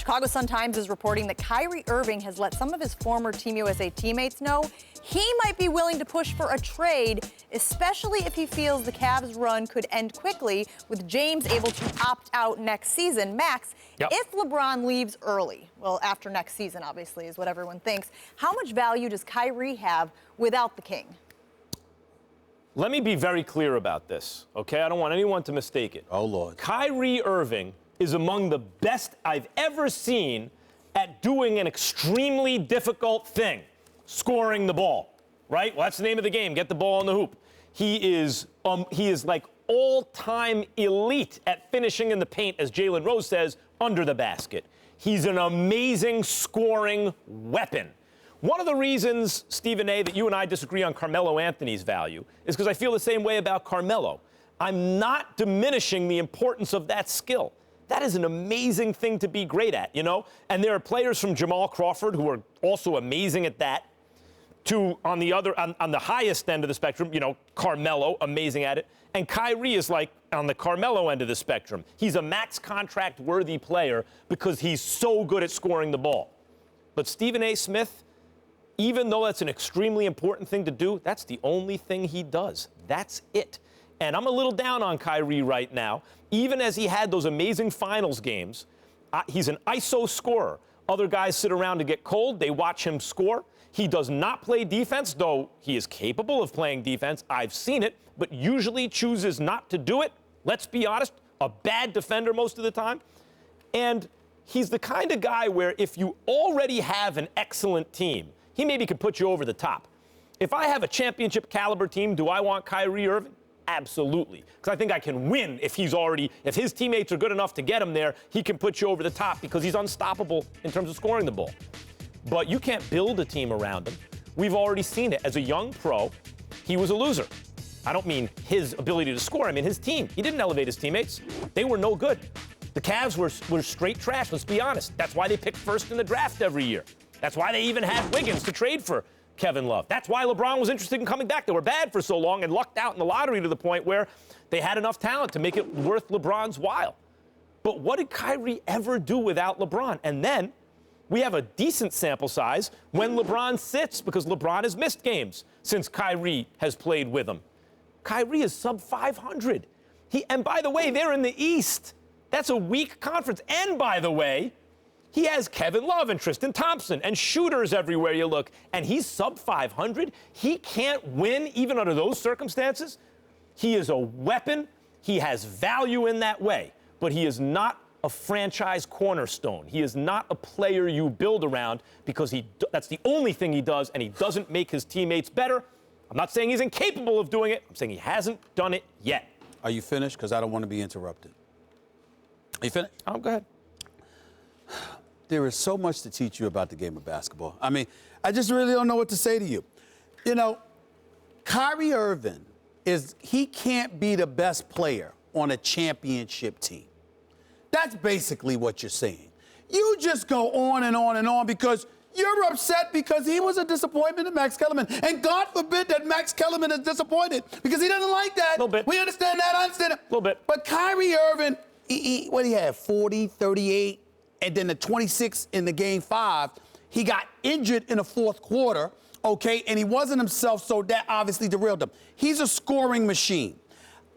Chicago Sun-Times is reporting that Kyrie Irving has let some of his former Team USA teammates know he might be willing to push for a trade, especially if he feels the Cavs' run could end quickly, with James able to opt out next season. Max, if LeBron leaves early, well, after next season, obviously, is what everyone thinks, how much value does Kyrie have without the King? Let me be very clear about this, okay? I don't want anyone to mistake it. Oh, Lord. Kyrie Irving is among the best I've ever seen at doing an extremely difficult thing, scoring the ball, right? Well, that's the name of the game, get the ball in the hoop. He is like all-time elite at finishing in the paint, as Jalen Rose says, under the basket. He's an amazing scoring weapon. One of the reasons, Stephen A., that you and I disagree on Carmelo Anthony's value is because I feel the same way about Carmelo. I'm not diminishing the importance of that skill. That is an amazing thing to be great at, you know? And there are players from Jamal Crawford who are also amazing at that, to on the highest end of the spectrum, you know, Carmelo, amazing at it. And Kyrie is like on the Carmelo end of the spectrum. He's a max contract worthy player because he's so good at scoring the ball. But Stephen A. Smith, even though that's an extremely important thing to do, that's the only thing he does. That's it. And I'm a little down on Kyrie right now. Even as he had those amazing finals games, he's an ISO scorer. Other guys sit around to get cold. They watch him score. He does not play defense, though he is capable of playing defense. I've seen it, but usually chooses not to do it. Let's be honest, a bad defender most of the time. And he's the kind of guy where if you already have an excellent team, he maybe could put you over the top. If I have a championship caliber team, do I want Kyrie Irving? Absolutely. Because I think I can win if his teammates are good enough to get him there, he can put you over the top because he's unstoppable in terms of scoring the ball. But you can't build a team around him. We've already seen it. As a young pro, he was a loser. I don't mean his ability to score. I mean his team. He didn't elevate his teammates. They were no good. The Cavs were straight trash, let's be honest. That's why they picked first in the draft every year. That's why they even had Wiggins to trade for Kevin Love. That's why LeBron was interested in coming back. They were bad for so long and lucked out in the lottery to the point where they had enough talent to make it worth LeBron's while. But what did Kyrie ever do without LeBron? And then we have a decent sample size when LeBron sits, because LeBron has missed games since Kyrie has played with him. Kyrie is sub 500. And by the way, they're in the East. That's a weak conference. And by the way, he has Kevin Love and Tristan Thompson and shooters everywhere you look, and he's sub 500. He can't win even under those circumstances. He is a weapon. He has value in that way, but he is not a franchise cornerstone. He is not a player you build around because that's the only thing he does, and he doesn't make his teammates better. I'm not saying he's incapable of doing it. I'm saying he hasn't done it yet. Are you finished? Because I don't want to be interrupted. Are you finished? Oh, go ahead. There is so much to teach you about the game of basketball. I mean, I just really don't know what to say to you. You know, Kyrie Irving he can't be the best player on a championship team. That's basically what you're saying. You just go on and on and on because you're upset because he was a disappointment to Max Kellerman. And God forbid that Max Kellerman is disappointed because he doesn't like that. A little bit. We understand that. I understand it. A little bit. But Kyrie Irving, what did he have, 40, 38? And then the 26 in the game 5, he got injured in the fourth quarter, okay, and he wasn't himself, so that obviously derailed him. He's a scoring machine.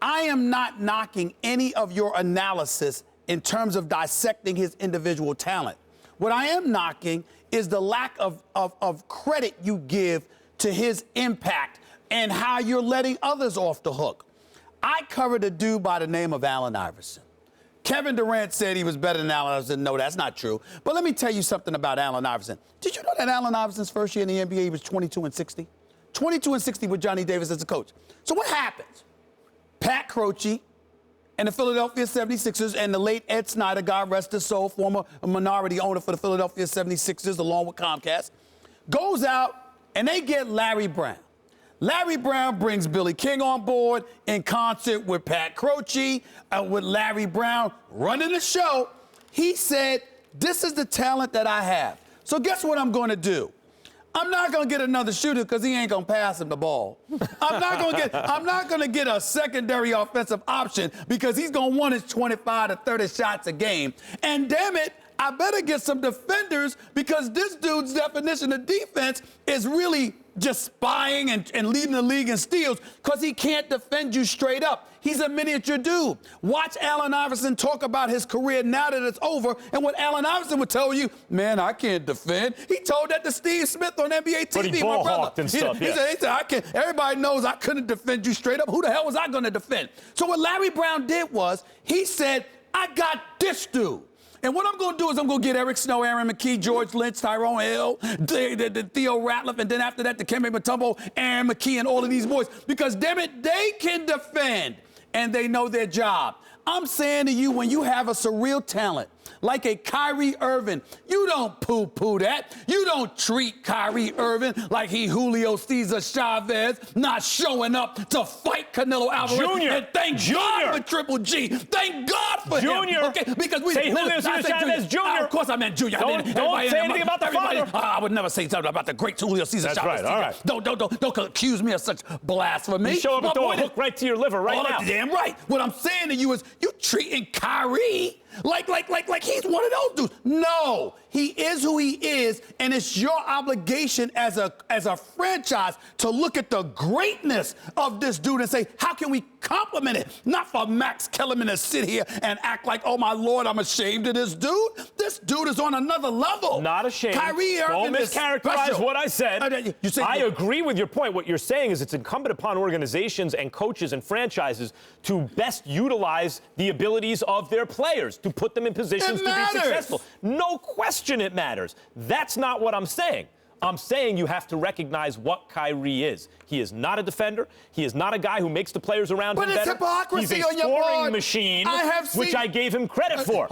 I am not knocking any of your analysis in terms of dissecting his individual talent. What I am knocking is the lack of credit you give to his impact and how you're letting others off the hook. I covered a dude by the name of Allen Iverson. Kevin Durant said he was better than Allen Iverson. No, that's not true. But let me tell you something about Allen Iverson. Did you know that Allen Iverson's first year in the NBA, he was 22-60? 22-60 with Johnny Davis as the coach. So what happens? Pat Croce and the Philadelphia 76ers and the late Ed Snyder, God rest his soul, former minority owner for the Philadelphia 76ers along with Comcast, goes out and they get Larry Brown. Larry Brown brings Billy King on board in concert with Pat Croce, with Larry Brown running the show. He said, this is the talent that I have. So guess what I'm going to do? I'm not going to get another shooter because he ain't going to pass him the ball. I'm not going to get a secondary offensive option because he's going to want his 25 to 30 shots a game. And damn it, I better get some defenders because this dude's definition of defense is really just spying and leading the league in steals because he can't defend you straight up. He's a miniature dude. Watch Allen Iverson talk about his career now that it's over, and what Allen Iverson would tell you, man, I can't defend. He told that to Steve Smith on NBA TV, but he my brother. and stuff, he said, I can't. Everybody knows I couldn't defend you straight up. Who the hell was I going to defend? So what Larry Brown did was he said, I got this dude. And what I'm going to do is I'm going to get Eric Snow, Aaron McKee, George Lynch, Tyrone Hill, Theo Ratliff, and then after that, Dikembe Mutombo, Aaron McKee, and all of these boys. Because, damn it, they can defend, and they know their job. I'm saying to you, when you have a surreal talent like a Kyrie Irving, you don't poo-poo that. You don't treat Kyrie Irving like he Julio Cesar Chavez, not showing up to fight Canelo Alvarez. Junior. And thank God for Triple G. Thank God for Junior. him. Okay? Because we say Julio Cesar Chavez Jr. Of course I meant Junior. Don't say anything about the father. I would never say something about the great Julio Cesar Chavez. That's right, all right. Don't accuse me of such blasphemy. You show up and throw a hook right to your liver right now. Damn right. What I'm saying to you is you treating Kyrie like he's one of those dudes. No, he is who he is, and it's your obligation as a franchise to look at the greatness of this dude and say, how can we compliment it? Not for Max Kellerman to sit here and act like, oh my Lord, I'm ashamed of this dude. This dude is on another level. Not ashamed. Kyrie Irving Don't mischaracterize what I said. I agree with your point. What you're saying is it's incumbent upon organizations and coaches and franchises to best utilize the abilities of their players, to put them in positions to be successful. No question it matters. That's not what I'm saying. I'm saying you have to recognize what Kyrie is. He is not a defender. He is not a guy who makes the players around him better. But it's hypocrisy He's a on your scoring part. machine, which I gave him credit for.